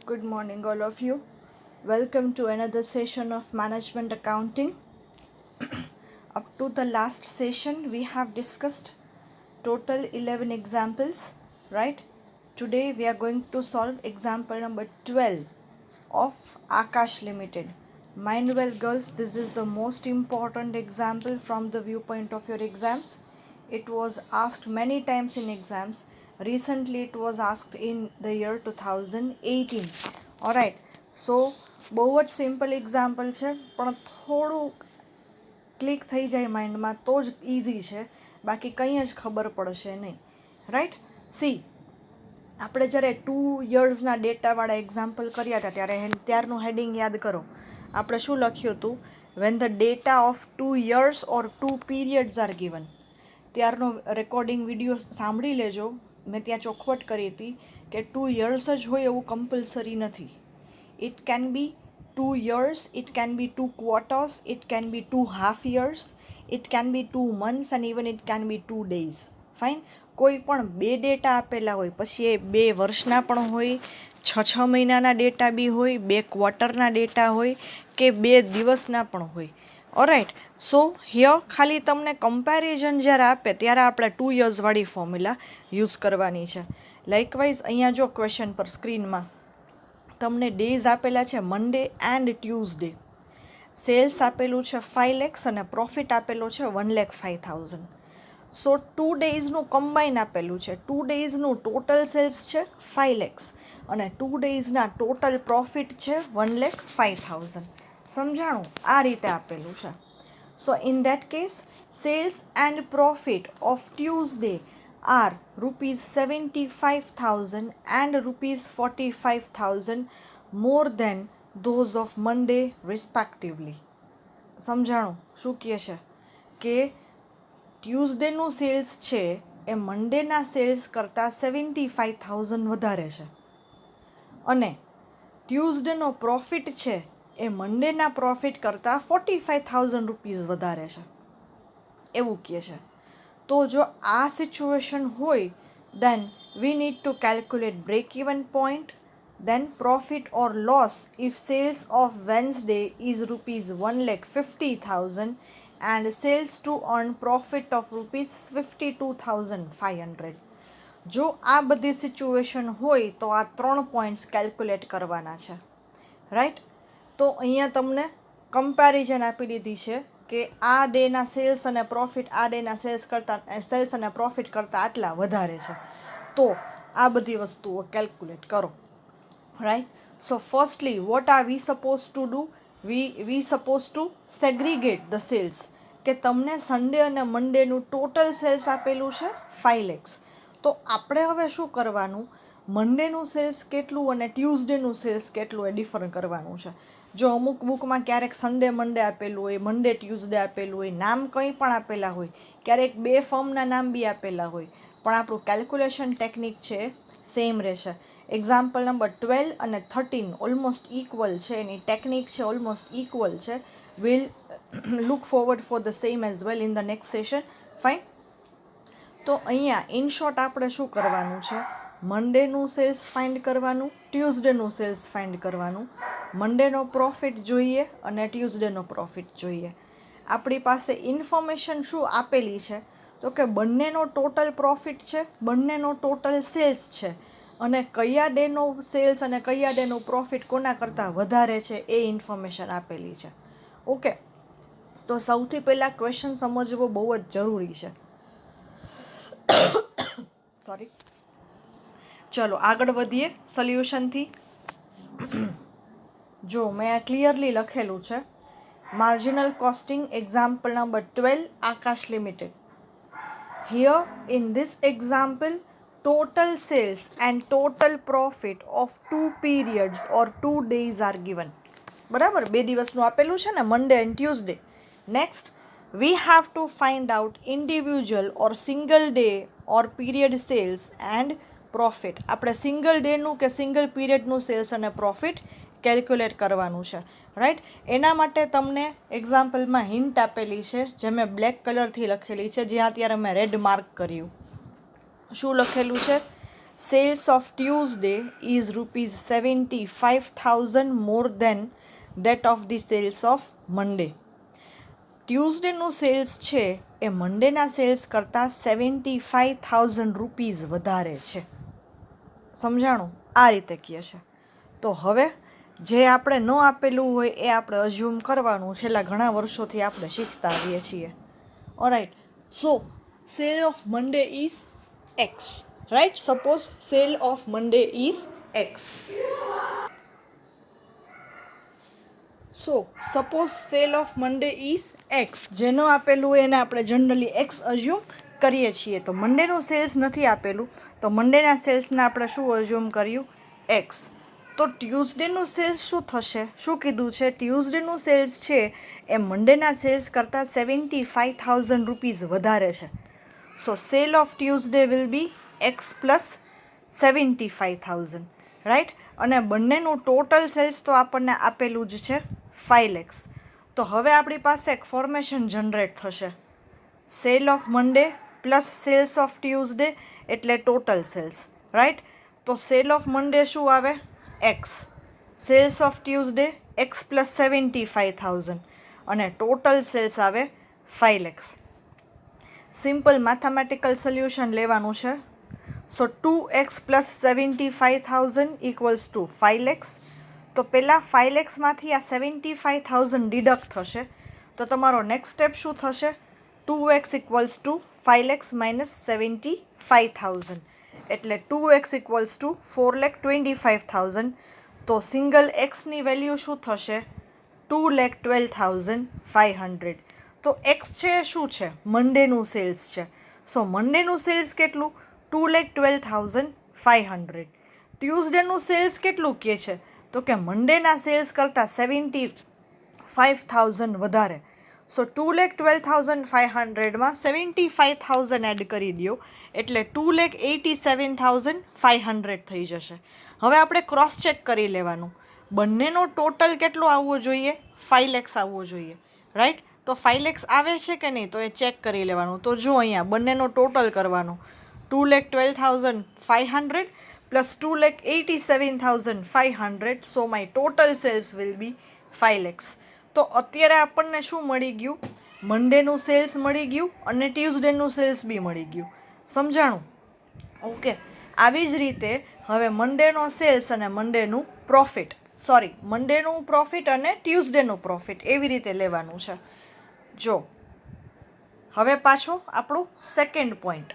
Good morning, all of you. Welcome to another session of Management Accounting. Up to the last session, we have discussed total 11 examples, right? Today, we are going to solve example number 12 of Akash Limited. Mind well, girls, this is the most important example from the viewpoint of your exams. It was asked many times in exams. Recently, it was asked in the year 2018. Alright, so બહુ જ simple example છે, પણ થોડું click થઈ જાય માઇન્ડમાં તો જ easy છે, બાકી કંઈ જ ખબર પડશે નહીં. રાઈટ, સી આપણે જ્યારે 2 yearsના ડેટાવાળા એક્ઝામ્પલ કર્યા હતા ત્યારનું હેડિંગ યાદ કરો. આપણે શું લખ્યું હતું? When the data of 2 years or 2 periods are given. ત્યારનો રેકોર્ડિંગ વિડીયો સાંભળી લેજો. મેં ત્યાં ચોખવટ કરી હતી કે 2 years જ હોય એવું કમ્પલસરી નથી. It can be 2 years, it can be 2 quarters, it can be 2 half years, it can be 2 months and even it can be 2 days. Fine. કોઈ પણ બે ડેટા આપેલા હોય, પછી એ 2 વર્ષના પણ હોય, 6 મહિનાના ડેટા બી હોય, 2 ક્વાર્ટરના ડેટા હોય કે 2 દિવસના પણ હોય. ઓરાઇટ, સો હિયર ખાલી તમને કમ્પેરિઝન જ્યારે આપે ત્યારે આપણે 2 years વાળી ફોર્મ્યુલા યુઝ કરવાની છે. લાઇકવાઇઝ અહીંયા જો ક્વેશ્ચન પર સ્ક્રીનમાં તમને ડેઝ આપેલા છે મંડે એન્ડ ટ્યુઝડે. સેલ્સ આપેલું છે 5 lakhs અને પ્રોફિટ આપેલો છે 1,05,000. સો 2 daysનું કમ્બાઈન આપેલું છે. 2 daysનું ટોટલ સેલ્સ છે 5 lakhs અને 2 daysના ટોટલ પ્રોફિટ છે 1,05,000. સમજાણું? આ રીતે આપેલું છે. સો in that case cells and profit of Tuesday are rupees 75,000 and rupees 45,000 more than those of Monday respectively. સમજાણું? શું કહે છે કે ટ્યુઝડેનું સેલ્સ છે એ મંડેના સેલ્સ કરતાં 75,000 વધારે છે અને ટ્યુઝડેનો પ્રોફિટ છે એ મંડેના પ્રોફિટ કરતાં 45,000 રૂપીઝ વધારે છે એવું કહે છે. તો જો આ સિચ્યુએશન હોય then we need to calculate break even point, then profit or loss if sales of Wednesday is rupees 1,50,000 and sales to earn profit of rupees 52,500. જો આ બધી સિચ્યુએશન હોય તો આ 3 પોઈન્ટ્સ કેલ્ક્યુલેટ કરવાના છે. રાઈટ, તો અહીંયા તમને કમ્પેરિઝન આપી દીધી છે કે આ ડેના સેલ્સ અને પ્રોફિટ આ ડેના સેલ્સ અને પ્રોફિટ કરતાં આટલા વધારે છે. તો આ બધી વસ્તુઓ કેલ્ક્યુલેટ કરો. Right, so firstly what are we suppose to do? We suppose to segregate the sales, કે તમને સન્ડે અને મંડેનું ટોટલ સેલ્સ આપેલું છે 5 lakhs. તો આપણે હવે શું કરવાનું? મંડેનું સેલ્સ કેટલું અને ટ્યુઝડેનું સેલ્સ કેટલું એ ડિફર કરવાનું છે. જો અમુક બુકમાં ક્યારેક સન્ડે મંડે આપેલું હોય, મંડે ટ્યુઝડે આપેલું હોય, નામ કંઈ પણ આપેલા હોય, ક્યારેક 2 ફર્મના નામ બી આપેલા હોય, પણ આપણું કેલ્ક્યુલેશન ટેકનિક છે સેમ રહેશે. એક્ઝામ્પલ નંબર 12 અને 13 ઓલમોસ્ટ ઇક્વલ છે, એની ટેકનિક છે ઓલમોસ્ટ ઇક્વલ છે. Will look forward for the same as well in the next session. Fine. તો અહીંયા ઇન શોર્ટ આપણે શું કરવાનું છે? મંડેનું સેલ્સ ફાઇન્ડ કરવાનું, ટ્યુઝડેનું સેલ્સ ફાઇન્ડ કરવાનું. મંડેનો પ્રોફિટ જોઈએ અને ટ્યુઝડેનો પ્રોફિટ જોઈએ. આપણી પાસે ઇન્ફોર્મેશન શું આપેલી છે? તો કે બંનેનો ટોટલ પ્રોફિટ છે, બંનેનો ટોટલ સેલ્સ છે અને કયા ડેનો સેલ્સ અને કયા ડેનો પ્રોફિટ કોના કરતાં વધારે છે એ ઇન્ફોર્મેશન આપેલી છે. ઓકે, તો સૌથી પહેલાં ક્વેશ્ચન સમજવો બહુ જ જરૂરી છે. સોરી, ચલો આગળ વધીએ સોલ્યુશનથી. જો મેં ક્લિયરલી લખેલું છે marginal costing example number 12 Akash limited. Here in this example total sales and total profit of 2 periods or 2 days are given. બરાબર, 2 દિવસનું આપેલું છે ને, Monday and Tuesday. Next, we have to find out individual or single day or period sales and profit. આપણે single ડેનું કે single પીરિયડનું cells અને profit calculate કરવાનું છે. રાઈટ, એના માટે તમને એક્ઝામ્પલમાં હિન્ટ આપેલી છે જે મેં બ્લેક કલરથી લખેલી છે, જ્યાં અત્યારે મેં રેડ માર્ક કર્યું. શું લખેલું છે? sales of Tuesday is rupees 75,000 more than that of the sales of Monday. ટ્યુઝડેનું સેલ્સ છે એ મંડેના સેલ્સ કરતાં 75,000 રૂપીઝ વધારે છે. સમજાણું? આ રીતે કહે છે. તો હવે જે આપણે ન આપેલું હોય એ આપણે અઝ્યુમ કરવાનું. છેલ્લા ઘણા વર્ષોથી આપણે શીખતા આવીએ છીએ. Alright, so sale of Monday is x, right? Suppose cell of Monday is x. So suppose cell of Monday is x. જે ન આપેલું હોય એને આપણે જનરલી એક્સ અઝ્યુમ કરીએ છીએ. તો મંડેનું સેલ્સ નથી આપેલું, તો મંડેના સેલ્સને આપણે શું અઝ્યુમ કર્યું? એક્સ. તો ટ્યુઝડેનું સેલ્સ શું થશે? શું કીધું છે? ટ્યુઝડેનું સેલ્સ છે એ મંડેના સેલ્સ કરતાં 75,000 રૂપીઝ વધારે છે. So sale of Tuesday will be x plus 75,000, right? અને બંનેનું ટોટલ સેલ્સ તો આપણને આપેલું જ છે 5 lakhs. તો હવે આપણી પાસે એક ફોર્મેશન જનરેટ થશે. Sale of Monday plus sales of Tuesday એટલે ટોટલ સેલ્સ, રાઈટ? તો સેલ ઓફ મંડે શું આવે? X. Sales of Tuesday X plus 75,000 અને ટોટલ સેલ્સ આવે 5 lakhs. સિમ્પલ મેથેમેટિકલ સોલ્યુશન લેવાનું છે. સો 2x plus 75,000 equals to 5 lakhs. તો પહેલાં 5 lakhsમાંથી આ 75,000 ડિડક્ટ થશે. તો તમારો નેક્સ્ટ સ્ટેપ શું થશે? 2x equals to 5 lakhs minus 75,000 એટલે 2x ઇક્વલ્સ ટુ 4,25,000. તો સિંગલ એક્સની વેલ્યુ શું થશે? 2,12,500. તો એક્સ છે શું છે? મંડેનું સેલ્સ છે. સો મંડેનું સેલ્સ કેટલું? 2,12,500. ટ્યુઝડેનું સેલ્સ કેટલું કહે છે? તો કે મંડેના સેલ્સ કરતાં 75,000 વધારે. સો 2,12,500માં 75,000 એડ કરી દો એટલે 2,87,500 થઈ જશે. હવે આપણે ક્રોસ ચેક કરી લેવાનું. બંનેનો ટોટલ કેટલો આવવો જોઈએ? 5 lakhs આવવો જોઈએ, રાઈટ? તો 5 lakhs આવે છે કે નહીં તો એ ચેક કરી લેવાનું. તો જો અહીંયા બંનેનો ટોટલ કરવાનો. 2,12,500 plus 2,87,500. So my total sales will be 5 lakhs. તો અત્યારે આપણને શું મળી ગયું? મંડેનું સેલ્સ મળી ગયું અને ટ્યુઝડેનું સેલ્સ બી મળી ગયું. સમજાણું? ઓકે. આવી જ રીતે હવે મંડેનો સેલ્સ અને મંડેનું પ્રોફિટ, મંડેનું પ્રોફિટ અને ટ્યુઝડેનું પ્રોફિટ એવી રીતે લેવાનું છે. જો હવે પાછો આપણું second point.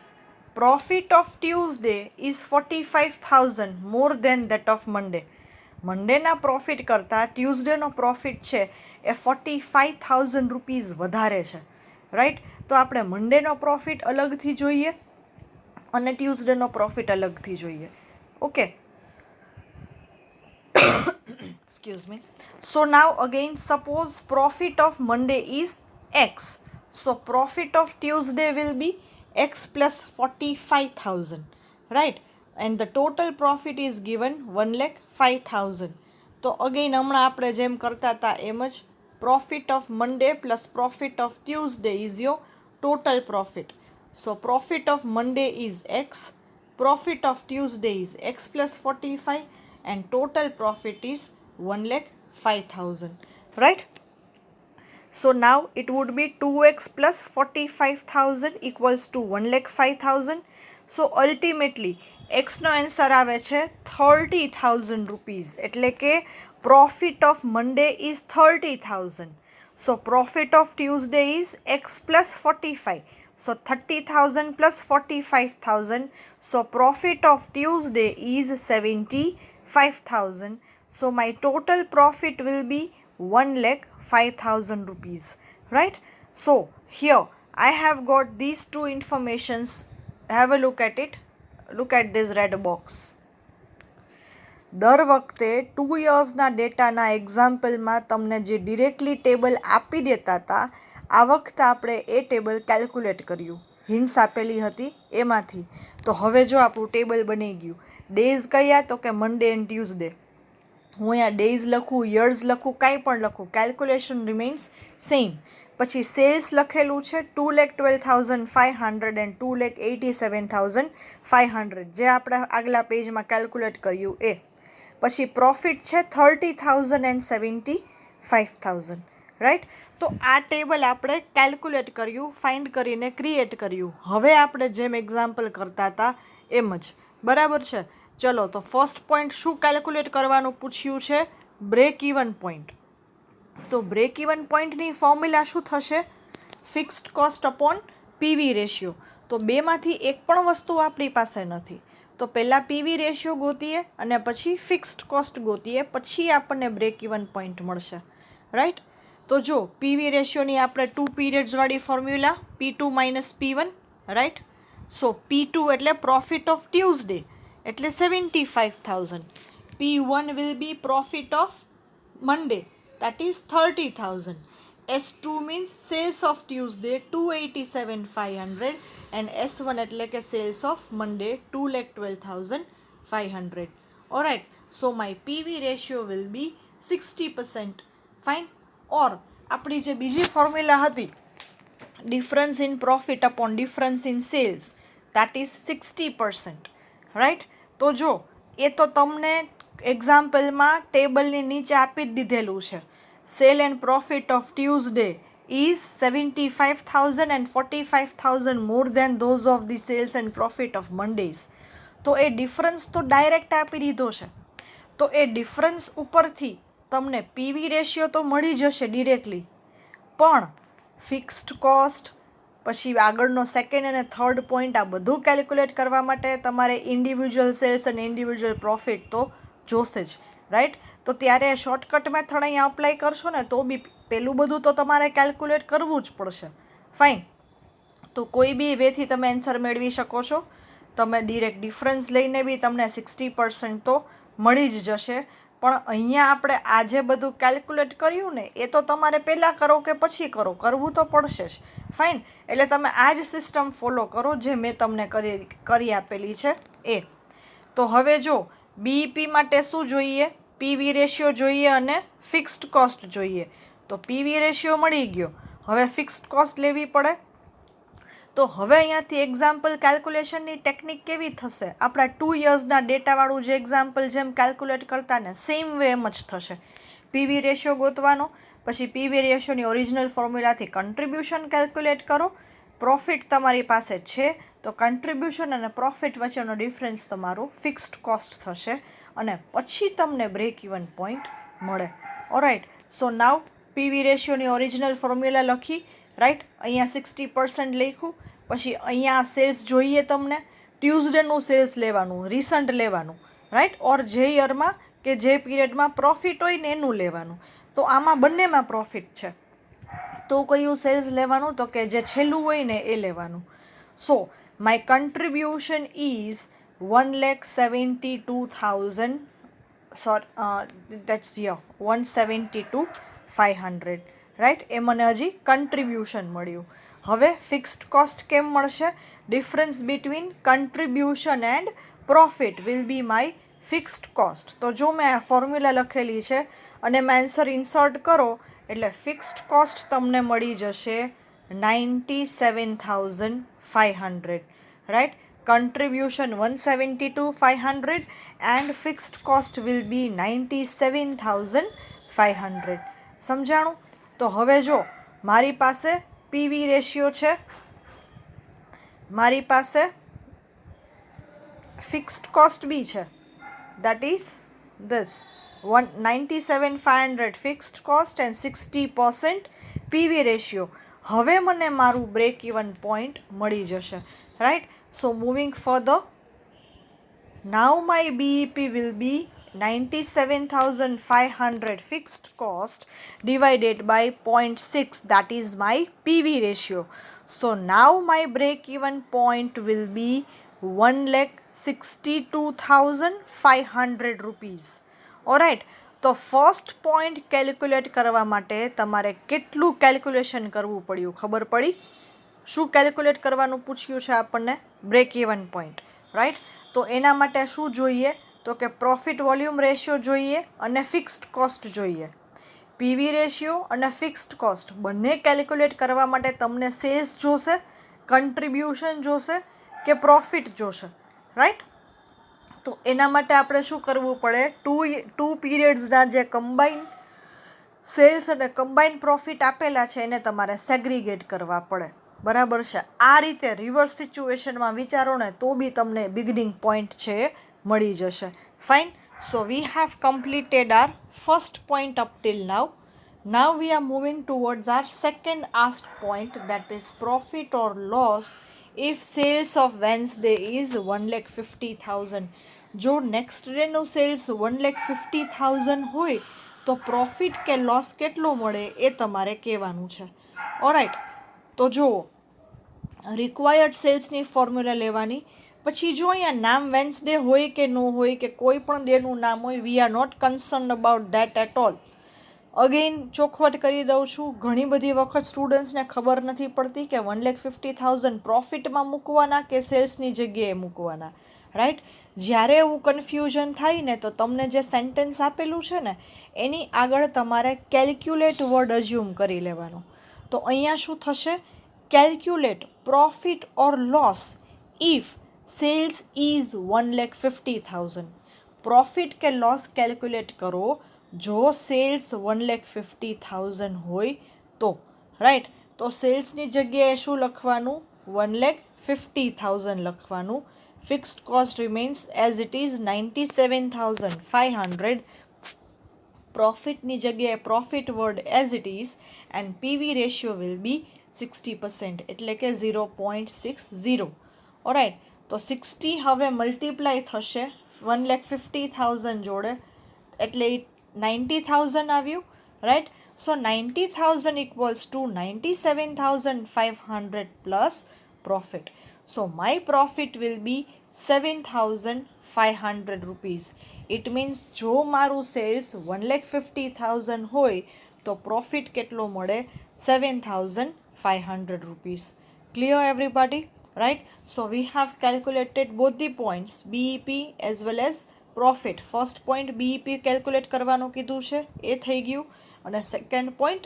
Profit of Tuesday is 45,000 more than that of Monday. મંડેના પ્રોફિટ કરતાં ટ્યુઝડેનો પ્રોફિટ છે એ 45,000 રૂપીઝ વધારે છે, રાઈટ? તો આપણે મંડેનો પ્રોફિટ અલગથી જોઈએ અને ટ્યુઝડેનો પ્રોફિટ અલગથી જોઈએ. Okay, excuse me. So now again suppose profit of Monday is x. So profit of Tuesday will be x plus 45,000, right? And the total profit is given 1,05,000. તો again હમણાં આપણે જેમ કરતા હતા એમ જ profit of Monday plus profit of Tuesday is your total profit. So profit of Monday is x, profit of Tuesday is x plus 45 and total profit is 1,05,000, right? So now it would be 2x plus 45,000 equals to 1,05,000. So ultimately x no answer આવે છે 30,000 rupees. એટલે કે profit of Monday is 30,000. So profit of Tuesday is x plus 45. So 30,000 plus 45,000. So profit of Tuesday is 75,000. So my total profit will be 1,05,000 rupees, right? So here I have got these two informations. Have a look at it. Look at this red box. દર વખતે 2 yearsના ડેટાના એક્ઝામ્પલમાં તમને જે directly table આપી દેતા હતા, આ વખતે આપણે એ ટેબલ કેલ્ક્યુલેટ કર્યું. હિન્ટ્સ આપેલી હતી એમાંથી. તો હવે જો આપણું ટેબલ બની ગયું. ડેઝ કયા? તો કે મંડે એન્ડ ટ્યુઝડે. હું અહીંયા ડેઝ લખું, યર્સ લખું, કાંઈ પણ લખું, કેલ્ક્યુલેશન રિમેન્સ સેમ. પછી સેલ્સ લખેલું છે 2,12,500 એન્ડ 2,87,500, જે આપણે આગલા પેજમાં કેલ્ક્યુલેટ કર્યું એ. પછી પ્રોફિટ છે 30,000 એન્ડ 75,000, રાઈટ. તો આ ટેબલ આપણે કેલ્ક્યુલેટ કર્યું, ફાઇન્ડ કરીને ક્રિએટ કર્યું. હવે આપણે જેમ એક્ઝામ્પલ કરતા હતા એમ જ, બરાબર છે. ચલો, તો ફર્સ્ટ પોઈન્ટ શું કેલ્ક્યુલેટ કરવાનું પૂછ્યું છે? Break even point. તો બ્રેક ઇવન પોઈન્ટની ફોર્મ્યુલા શું થશે? Fixed cost upon PV ratio. તો બેમાંથી એક પણ વસ્તુ આપણી પાસે નથી, તો પહેલાં પીવી રેશિયો ગોતીએ અને પછી ફિક્સ્ડ કોસ્ટ ગોતીએ, પછી આપણને બ્રેક ઇવન પોઈન્ટ મળશે, રાઈટ. તો જો પીવી રેશિયોની આપણે 2 પીરિયડ્સવાળી ફોર્મ્યુલા P2 - P1, રાઈટ. સો P2 એટલે પ્રોફિટ ઓફ ટ્યુઝડે એટલે 75,000. P1 will be profit of Monday, that is 30,000. S2 means sales of Tuesday 287,500 and S1 એટલે કે sales of Monday 2,12,500. Alright, so my PV ratio will be 60%. Fine. Or આપણી જે બીજી formula હતી, difference in profit upon difference in sales, that is 60%, right. તો જો એ તો તમને એક્ઝામ્પલમાં ટેબલની નીચે આપી જ દીધેલું છે. Sale and profit of Tuesday is 75,000 and 45,000 more than those of the sales and profit of Mondays. તો એ ડિફરન્સ તો ડાયરેક્ટ આપી દીધો છે. તો એ ડિફરન્સ ઉપરથી તમને પીવી રેશિયો તો મળી જશે ડિરેક્ટલી, પણ ફિક્સ્ડ કોસ્ટ, પછી આગળનો સેકન્ડ અને થર્ડ પોઈન્ટ, આ બધું કેલ્ક્યુલેટ કરવા માટે તમારે ઇન્ડિવિજ્યુઅલ સેલ્સ અને ઇન્ડિવિજ્યુઅલ પ્રોફિટ તો જોશે જ, રાઈટ. તો ત્યારે શોર્ટકટ મેથડ અહીંયા અપ્લાય કરશો ને તો બી પેલું બધું તો તમારે કેલ્ક્યુલેટ કરવું જ પડશે. ફાઇન. તો કોઈ બી વેથી તમે આન્સર મેળવી શકો છો. તમે ડિરેક્ટ ડિફરન્સ લઈને બી તમને 60% તો મળી જ જશે. પણ અહીંયા આપણે આજે બધું કેલ્ક્યુલેટ કર્યું ને એ તો તમારે પહેલાં કરો કે પછી કરો, કરવું તો પડશે જ. ફાઇન. એટલે તમે આ જ સિસ્ટમ ફોલો કરો જે મેં તમને કરી આપેલી છે એ. તો હવે જો બીઈપી માટે શું જોઈએ? પીવી રેશિયો જોઈએ અને ફિક્સ્ડ કોસ્ટ જોઈએ. તો પીવી રેશિયો મળી ગયો, હવે ફિક્સ્ડ કોસ્ટ લેવી પડે. તો હવે અહીંયાથી એક્ઝામ્પલ કેલ્ક્યુલેશનની ટેકનિક કેવી થશે? આપણા 2 યર્સના ડેટાવાળું જે એક્ઝામ્પલ જેમ કેલ્ક્યુલેટ કરતા ને સેમ વે એમ જ થશે. પીવી રેશિયો ગોતવાનો, પછી પીવી રેશિયોની ઓરિજિનલ ફોર્મ્યુલાથી કન્ટ્રીબ્યુશન કેલ્ક્યુલેટ કરો. પ્રોફિટ તમારી પાસે છે તો કન્ટ્રીબ્યુશન અને પ્રોફિટ વચ્ચેનો ડિફરન્સ તમારું ફિક્સ્ડ કોસ્ટ થશે અને પછી તમને બ્રેક ઇવન પોઈન્ટ મળે. ઓરાઇટ. સો નાવ પીવી રેશિયોની ઓરિજિનલ ફોર્મ્યુલા લખી, રાઈટ. અહીંયા 60% લખ્યું. પછી અહીંયા સેલ્સ જોઈએ તમને, ટ્યુઝડેનું સેલ્સ લેવાનું, રિસન્ટ લેવાનું, રાઈટ. ઓર જે યરમાં કે જે પીરિયડમાં પ્રોફિટ હોય ને એનું લેવાનું. તો આમાં બંનેમાં પ્રોફિટ છે, તો કયું સેલ્સ લેવાનું? તો કે જે છેલ્લું હોય ને એ લેવાનું. So my contribution is 1,72,000, that's 172,500, right. એ મને હજી કન્ટ્રીબ્યુશન મળ્યું. હવે ફિક્સ્ડ કોસ્ટ કેમ મળશે? Difference between contribution and profit will be my fixed cost. તો જો મેં આ ફોર્મ્યુલા લખેલી છે અને મેં આન્સર ઇન્સર્ટ કરો એટલે ફિક્સ્ડ કોસ્ટ તમને મળી જશે 97,500, right. contribution 172,500 and fixed cost will be 97,500. સમજાણું? તો હવે જો મારી પાસે પીવી રેશિયો છે, મારી પાસે ફિક્સ્ડ કોસ્ટ બી છે, that is this 97,500 fixed cost and 60% PV ratio. હવે મને મારું બ્રેક ઇવન પોઈન્ટ મળી જશે, right. So moving further, now my BEP will be 97,500 fixed cost divided by 0.6, that is my PV ratio. So now my break even point will be 1,62,500 rupees. Alright. તો first point calculate કરવા માટે તમારે કેટલું calculation કરવું પડ્યું ખબર પડી? શું કેલ્ક્યુલેટ કરવાનું પૂછ્યું છે આપણને? Break even point, right. તો એના માટે શું જોઈએ? તો કે પ્રોફિટ વોલ્યુમ રેશિયો જોઈએ અને ફિક્સ્ડ કોસ્ટ જોઈએ. પીવી રેશિયો અને ફિક્સ્ડ કોસ્ટ બંને કેલ્ક્યુલેટ કરવા માટે તમને સેલ્સ જોશે, કન્ટ્રીબ્યુશન જોશે કે પ્રોફિટ જોશે, રાઈટ? તો એના માટે આપણે શું કરવું પડે? ટુ પીરિયડ્સના જે કમ્બાઈન સેલ્સ અને કમ્બાઈન પ્રોફિટ આપેલા છે એને તમારે સેગ્રીગેટ કરવા પડે, બરાબર છે? આ રીતે રિવર્સ સિચ્યુએશનમાં વિચારો ને તો બી તમને બિગિનિંગ પોઈન્ટ છે એ મળી જશે. Fine. So we have completed our first point up till now. Now we are moving towards our second asked point, that is profit or loss if sales of Wednesday is 1,50,000. જો next ડેનું cells 1,50,000 હોય તો profit કે loss કેટલો મળે એ તમારે કહેવાનું છે. ઓરાઇટ, તો જુઓ, રિક્વાયર્ડ સેલ્સની ફોર્મ્યુલા લેવાની. પછી જો અહીંયા નામ વેન્સડે હોય કે ન હોય કે કોઈ પણ ડેનું નામ હોય, we are not concern about that at all. Again ચોખવટ કરી દઉં છું, ઘણી બધી વખત સ્ટુડન્ટ્સને ખબર નથી પડતી કે 1,50,000 પ્રોફિટમાં મૂકવાના કે સેલ્સની જગ્યાએ મૂકવાના, રાઈટ? જ્યારે એવું કન્ફ્યુઝન થાય ને તો તમને જે સેન્ટેન્સ આપેલું છે ને એની આગળ તમારે કેલ્ક્યુલેટ વર્ડ અઝ્યુમ કરી લેવાનો. તો અહીંયા શું થશે? Calculate profit or loss if sales is 1,50,000. Profit કે લોસ કેલ્ક્યુલેટ કરો જો સેલ્સ 1,50,000 હોય તો, રાઈટ? તો સેલ્સની જગ્યાએ શું લખવાનું? 1,50,000 લખવાનું. Fixed cost remains as it is 97,500. પ્રોફિટની જગ્યાએ profit word as it is and PV ratio will બી 60%, એટલે કે 0.60. ઓરાઇટ, તો 60 હવે મલ્ટીપ્લાય થશે 1,50,000 જોડે, એટલે 90,000 આવ્યું, right? So 90,000 equals to 97,500 plus profit. So my profit will be 7,500 rupees. It means જો મારું સેલ્સ 1,50,000 હોય તો પ્રોફિટ કેટલો મળે? 7,500 rupees. Clear everybody? Right? So we have calculated both the points, BEP as well as profit. First point BEP calculate કરવાનું કીધું છે, એ થઈ ગયું. અને સેકન્ડ પોઈન્ટ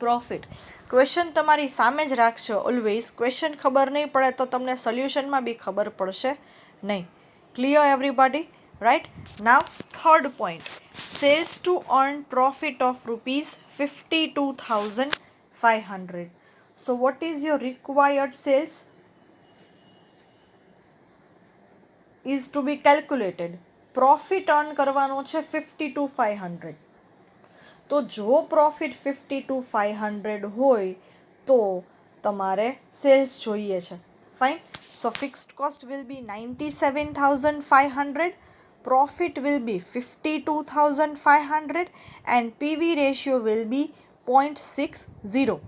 પ્રોફિટ. ક્વેશ્ચન તમારી સામે જ રાખશો ઓલવેઝ. ક્વેશ્ચન ખબર નહીં પડે તો તમને સોલ્યુશનમાં બી ખબર પડશે નહીં. Clear everybody? Right. Now third point, sales to earn profit of ₹52,500. So what is your required sales is to be calculated. Profit earn કરવાનો છે 52,500. તો જો પ્રોફિટ 52,500 હોય તો તમારે સેલ્સ જોઈએ છે. Fine. So fixed cost will be 97,500, profit will be 52,500 and PV ratio will be 0.60.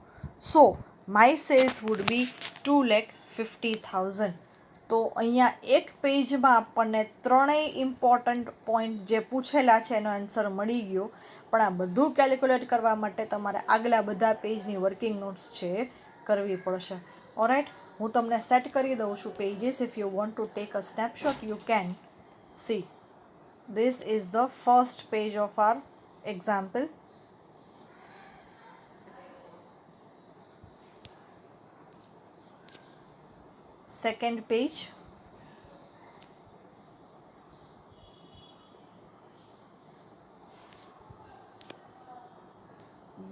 So my sales would be 2,50,000. તો અહીંયા એક પેજમાં આપણને ત્રણેય ઇમ્પોર્ટન્ટ પોઈન્ટ જે પૂછેલા છે એનો આન્સર મળી ગયો. પણ આ બધું કેલ્ક્યુલેટ કરવા માટે તમારે આગલા બધા પેજની વર્કિંગ નોટ્સ છે કરવી પડશે. ઓરાઇટ, હું તમને સેટ કરી દઉં છું pages. If you want to take a snapshot you can see. This is the first page of our example. Second page,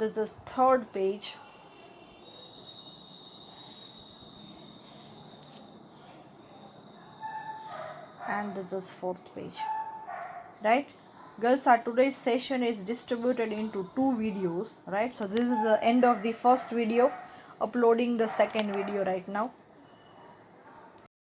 this is third page, and this is fourth page. Right, girls, our today's session is distributed into 2 videos, right? So this is the end of the first video, uploading the second video right now.